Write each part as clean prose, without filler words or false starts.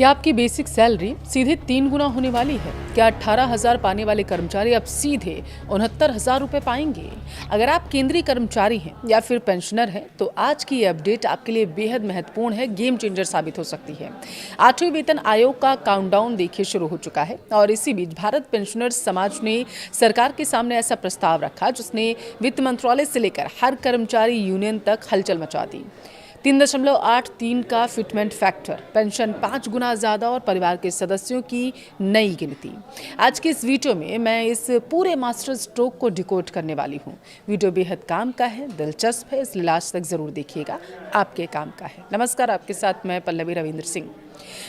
क्या आपकी basic salary सीधे 3 गुना होने वाली है? क्या 18,000 पाने वाले कर्मचारी अब सीधे 69,000 रुपए पाएंगे? अगर आप केंद्रीय कर्मचारी हैं या फिर पेंशनर हैं तो आज की ये अपडेट आपके लिए बेहद महत्वपूर्ण है, गेम चेंजर साबित हो सकती है। 8वें वेतन आयोग का काउंटडाउन देखिए शुरू हो चुका है और इसी बीच भारत पेंशनर्स समाज ने सरकार के सामने ऐसा प्रस्ताव रखा जिसने वित्त मंत्रालय से लेकर हर कर्मचारी यूनियन तक हलचल मचा दी। 3.83 का फिटमेंट फैक्टर, पेंशन 5 गुना ज़्यादा और परिवार के सदस्यों की नई गिनती। आज के इस वीडियो में मैं इस पूरे मास्टर स्ट्रोक को डिकोड करने वाली हूँ। वीडियो बेहद काम का है, दिलचस्प है, इसलिए लास्ट तक ज़रूर देखिएगा, आपके काम का है। नमस्कार, आपके साथ मैं पल्लवी रविंद्र सिंह।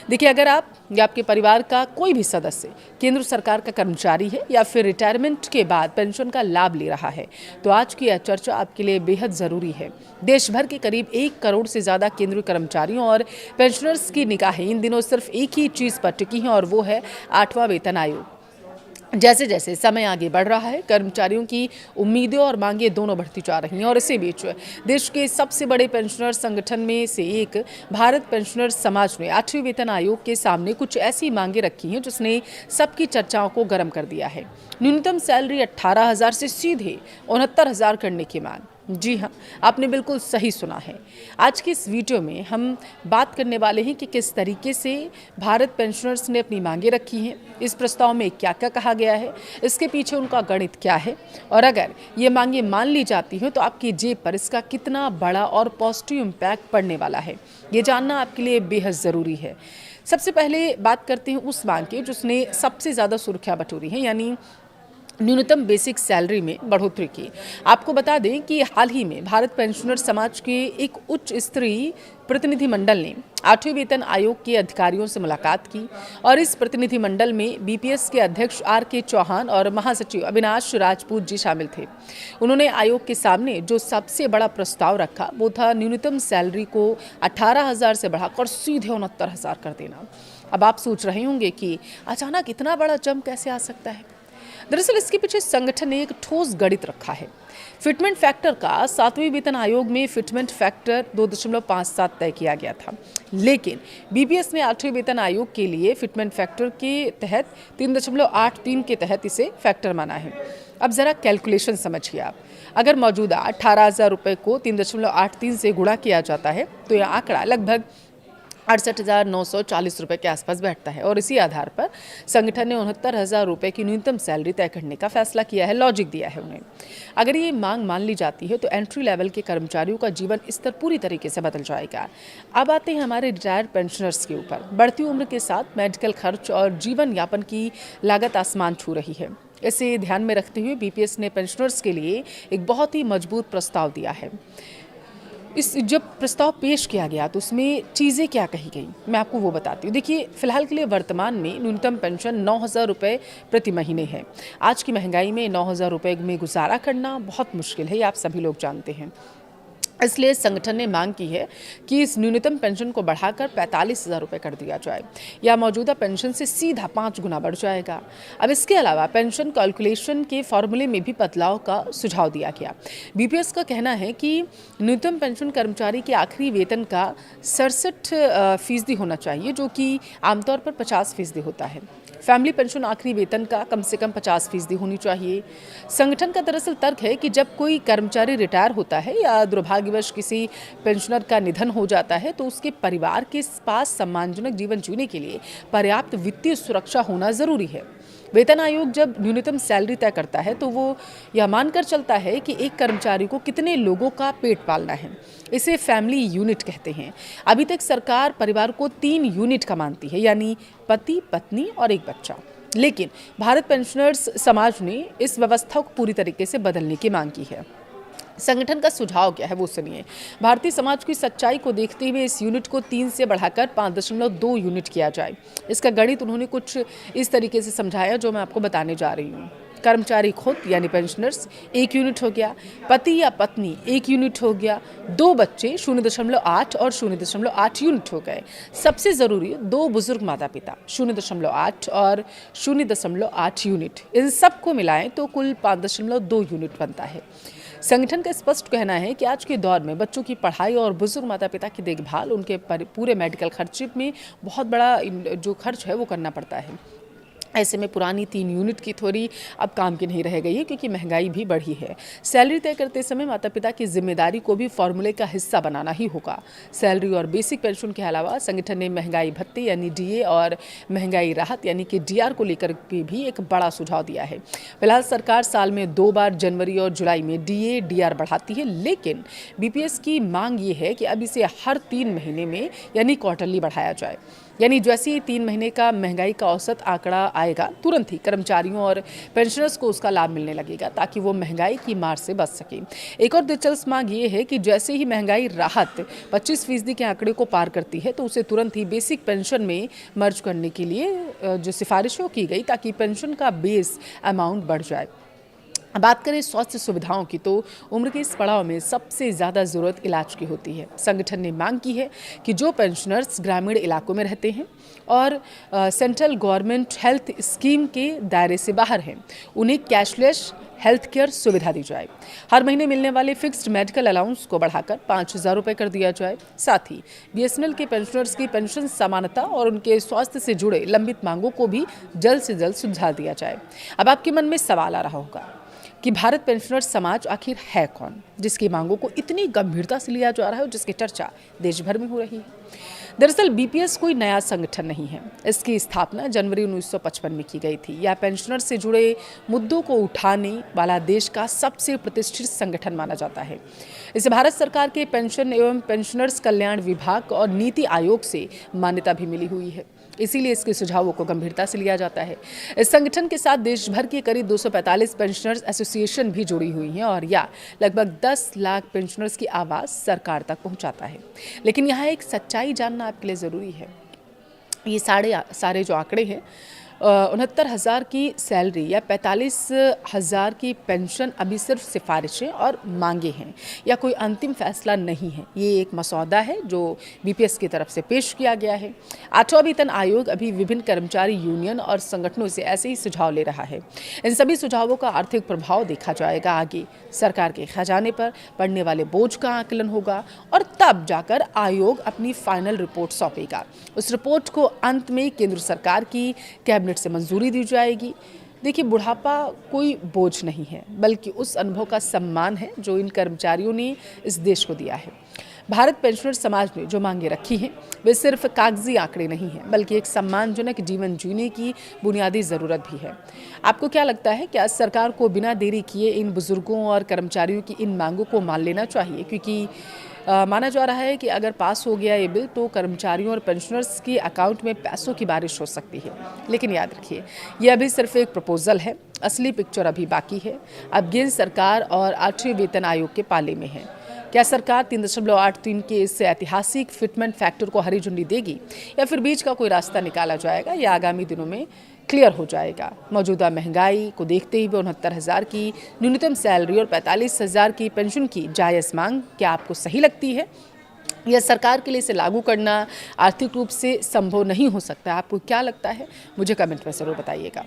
देखिए, अगर आप या आपके परिवार का कोई भी सदस्य केंद्र सरकार का कर्मचारी है या फिर रिटायरमेंट के बाद पेंशन का लाभ ले रहा है तो आज की यह चर्चा आपके लिए बेहद ज़रूरी है। देश भर के करीब 1 करोड़ से ज़्यादा केंद्रीय कर्मचारियों और पेंशनर्स की निगाहें इन दिनों सिर्फ एक ही चीज़ पर टिकी हैं और वो है 8वां वेतन आयोग। जैसे जैसे समय आगे बढ़ रहा है, कर्मचारियों की उम्मीदें और मांगें दोनों बढ़ती जा रही हैं और इसी बीच देश के सबसे बड़े पेंशनर संगठन में से एक भारत पेंशनर समाज ने 8वें वेतन आयोग के सामने कुछ ऐसी मांगें रखी हैं जिसने सबकी चर्चाओं को गर्म कर दिया है। न्यूनतम सैलरी 18,000 से सीधे 69,000 करने की मांग। जी हाँ, आपने बिल्कुल सही सुना है। आज की इस वीडियो में हम बात करने वाले हैं कि किस तरीके से भारत पेंशनर्स ने अपनी मांगें रखी हैं, इस प्रस्ताव में क्या क्या कहा गया है, इसके पीछे उनका गणित क्या है और अगर ये मांगें मान ली जाती हैं तो आपकी जेब पर इसका कितना बड़ा और पॉजिटिव इम्पैक्ट पड़ने वाला है, ये जानना आपके लिए बेहद ज़रूरी है। सबसे पहले बात करते हैं उस मांग की जिसने सबसे ज़्यादा सुर्खियाँ बटोरी हैं, यानी न्यूनतम बेसिक सैलरी में बढ़ोतरी की। आपको बता दें कि हाल ही में भारत पेंशनर समाज के एक उच्च स्तरीय प्रतिनिधिमंडल ने 8वें वेतन आयोग के अधिकारियों से मुलाकात की और इस प्रतिनिधिमंडल में बीपीएस के अध्यक्ष आर.के. चौहान और महासचिव अविनाश राजपूत जी शामिल थे। उन्होंने आयोग के सामने जो सबसे बड़ा प्रस्ताव रखा वो था न्यूनतम सैलरी को 18,000 से बढ़ाकर सीधे 69,000 कर देना। अब आप सोच रहे होंगे कि अचानक इतना बड़ा जंप कैसे आ सकता है। दरअसल इसके पीछे संगठन ने एक ठोस गणित रखा है। फिटमेंट फैक्टर का 7वें वेतन आयोग में फिटमेंट फैक्टर 2.57 तय किया गया था, लेकिन बीपीएस ने 8वें वेतन आयोग के लिए फिटमेंट फैक्टर के तहत 3.83 के तहत इसे फैक्टर माना है। अब जरा कैलकुलेशन समझिए आप। अगर मौजूदा 18,000 रुपये को 3.83 से गुणा किया जाता है तो यह आंकड़ा लगभग 68,940 रुपये के आसपास बैठता है और इसी आधार पर संगठन ने 69,000 रुपये की न्यूनतम सैलरी तय करने का फैसला किया है, लॉजिक दिया है उन्हें। अगर ये मांग मान ली जाती है तो एंट्री लेवल के कर्मचारियों का जीवन स्तर पूरी तरीके से बदल जाएगा। अब आते हैं हमारे रिटायर्ड पेंशनर्स के ऊपर। बढ़ती उम्र के साथ मेडिकल खर्च और जीवन यापन की लागत आसमान छू रही है। इसे ध्यान में रखते हुए बीपीएस ने पेंशनर्स के लिए एक बहुत ही मजबूत प्रस्ताव दिया है। जब प्रस्ताव पेश किया गया तो उसमें चीज़ें क्या कही गई, मैं आपको वो बताती हूँ। देखिए, फिलहाल के लिए वर्तमान में न्यूनतम पेंशन 9,000 रुपये प्रति महीने है। आज की महंगाई में 9,000 रुपये में गुजारा करना बहुत मुश्किल है, ये आप सभी लोग जानते हैं। इसलिए संगठन ने मांग की है कि इस न्यूनतम पेंशन को बढ़ाकर 45,000 रुपये कर दिया जाए या मौजूदा पेंशन से सीधा 5 गुना बढ़ जाएगा। अब इसके अलावा पेंशन कैलकुलेशन के फॉर्मूले में भी बदलाव का सुझाव दिया गया। बीपीएस का कहना है कि न्यूनतम पेंशन कर्मचारी के आखिरी वेतन का 67% होना चाहिए, जो कि आमतौर पर 50% होता है। फैमिली पेंशन आखिरी वेतन का कम से कम 50% होनी चाहिए। संगठन का दरअसल तर्क है कि जब कोई कर्मचारी रिटायर होता है या दुर्भाग्यवश किसी पेंशनर का निधन हो जाता है तो उसके परिवार के पास सम्मानजनक जीवन जीने के लिए पर्याप्त वित्तीय सुरक्षा होना जरूरी है। वेतन आयोग जब न्यूनतम सैलरी तय करता है तो वो यह मानकर चलता है कि एक कर्मचारी को कितने लोगों का पेट पालना है। इसे फैमिली यूनिट कहते हैं। अभी तक सरकार परिवार को 3 यूनिट का मानती है, यानी पति, पत्नी और एक बच्चा। लेकिन भारत पेंशनर्स समाज ने इस व्यवस्था को पूरी तरीके से बदलने की मांग की है। संगठन का सुझाव क्या है वो सुनिए। भारतीय समाज की सच्चाई को देखते हुए इस यूनिट को 3 से बढ़ाकर 5.2 यूनिट किया जाए। इसका गणित उन्होंने कुछ इस तरीके से समझाया जो मैं आपको बताने जा रही हूँ। कर्मचारी खुद यानी पेंशनर्स 1 यूनिट हो गया, पति या पत्नी 1 यूनिट हो गया, 2 बच्चे 0.8 और 0.8 यूनिट हो गए। सबसे ज़रूरी 2 बुजुर्ग माता पिता 0.8 और 0.8 यूनिट। इन सबको मिलाएं तो कुल 5.2 यूनिट बनता है। संगठन का स्पष्ट कहना है कि आज के दौर में बच्चों की पढ़ाई और बुजुर्ग माता पिता की देखभाल, उनके पूरे मेडिकल खर्चे में बहुत बड़ा जो खर्च है वो करना पड़ता है। ऐसे में पुरानी 3 यूनिट की थ्योरी अब काम की नहीं रह गई है, क्योंकि महंगाई भी बढ़ी है। सैलरी तय करते समय माता पिता की जिम्मेदारी को भी फॉर्मूले का हिस्सा बनाना ही होगा। सैलरी और बेसिक पेंशन के अलावा संगठन ने महंगाई भत्ते यानी डीए और महंगाई राहत यानी कि डीआर को लेकर भी एक बड़ा सुझाव दिया है। फिलहाल सरकार साल में 2 बार जनवरी और जुलाई में डीए डीआर बढ़ाती है, लेकिन बीपीएस की मांग ये है कि अब इसे हर 3 महीने में यानी क्वार्टरली बढ़ाया जाए। यानी जैसे ही 3 महीने का महंगाई का औसत आंकड़ा आएगा, तुरंत ही कर्मचारियों और पेंशनर्स को उसका लाभ मिलने लगेगा, ताकि वो महंगाई की मार से बच सके। एक और दिलचस्प मांग ये है कि जैसे ही महंगाई राहत 25% के आंकड़े को पार करती है, तो उसे तुरंत ही बेसिक पेंशन में मर्ज करने के लिए जो सिफारिशें की गई, ताकि पेंशन का बेस अमाउंट बढ़ जाए। बात करें स्वास्थ्य सुविधाओं की, तो उम्र के इस पड़ाव में सबसे ज़्यादा ज़रूरत इलाज की होती है। संगठन ने मांग की है कि जो पेंशनर्स ग्रामीण इलाकों में रहते हैं और सेंट्रल गवर्नमेंट हेल्थ स्कीम के दायरे से बाहर हैं, उन्हें कैशलेस हेल्थ केयर सुविधा दी जाए। हर महीने मिलने वाले फिक्स्ड मेडिकल अलाउंस को बढ़ाकर 5,000 रुपये कर दिया जाए। साथ ही बीएसएनएल के पेंशनर्स की पेंशन समानता और उनके स्वास्थ्य से जुड़े लंबित मांगों को भी जल्द से जल्द सुलझा दिया जाए। अब आपके मन में सवाल आ रहा होगा कि भारत पेंशनर समाज आखिर है कौन, जिसकी मांगों को इतनी गंभीरता से लिया जा रहा है और जिसकी चर्चा देश भर में हो रही है। दरअसल बीपीएस कोई नया संगठन नहीं है। इसकी स्थापना जनवरी 1955 में की गई थी। यह पेंशनर से जुड़े मुद्दों को उठाने वाला देश का सबसे प्रतिष्ठित संगठन माना जाता है। इसे भारत सरकार के पेंशन एवं पेंशनर्स कल्याण विभाग और नीति आयोग से मान्यता भी मिली हुई है, इसीलिए इसके सुझावों को गंभीरता से लिया जाता है। इस संगठन के साथ देश भर के करीब 245 पेंशनर्स एसोसिएशन भी जुड़ी हुई हैं और यह लगभग 10 लाख पेंशनर्स की आवाज़ सरकार तक पहुंचाता है। लेकिन यहाँ एक सच्चाई जानना आपके लिए ज़रूरी है। ये सारे जो आंकड़े हैं, 69,000 की सैलरी या 45,000 की पेंशन अभी सिर्फ सिफारिशें और मांगे हैं, या कोई अंतिम फैसला नहीं है। ये एक मसौदा है जो बीपीएस की तरफ से पेश किया गया है। 8वां वेतन आयोग अभी विभिन्न कर्मचारी यूनियन और संगठनों से ऐसे ही सुझाव ले रहा है। इन सभी सुझावों का आर्थिक प्रभाव देखा जाएगा आगे। सरकार के खजाने पर पड़ने वाले बोझ का आकलन होगा और तब जाकर आयोग अपनी फाइनल रिपोर्ट सौंपेगा। उस रिपोर्ट को अंत में केंद्र सरकार की कैबिनेट से मंजूरी दी जाएगी। देखिए, बुढ़ापा कोई बोझ नहीं है, बल्कि उस अनुभव का सम्मान है जो इन कर्मचारियों ने इस देश को दिया है। भारत पेंशनर समाज ने जो मांगे रखी हैं, वे सिर्फ कागजी आंकड़े नहीं हैं, बल्कि एक सम्मानजनक जीवन जीने की बुनियादी ज़रूरत भी है। आपको क्या लगता है, क्या सरकार को बिना देरी किए इन बुजुर्गों और कर्मचारियों की इन मांगों को मान लेना चाहिए? क्योंकि माना जा रहा है कि अगर पास हो गया ये बिल, तो कर्मचारियों और पेंशनर्स के अकाउंट में पैसों की बारिश हो सकती है। लेकिन याद रखिए, ये अभी सिर्फ एक प्रपोजल है, असली पिक्चर अभी बाकी है। अब गेंद सरकार और 8वें वेतन आयोग के पाले में है। क्या सरकार 3.83 के इस ऐतिहासिक फिटमेंट फैक्टर को हरी झंडी देगी, या फिर बीच का कोई रास्ता निकाला जाएगा? या आगामी दिनों में क्लियर हो जाएगा। मौजूदा महंगाई को देखते हुए 69,000 की न्यूनतम सैलरी और 45,000 की पेंशन की जायज़ मांग क्या आपको सही लगती है? यह सरकार के लिए इसे लागू करना आर्थिक रूप से संभव नहीं हो सकता? आपको क्या लगता है? मुझे कमेंट में ज़रूर बताइएगा।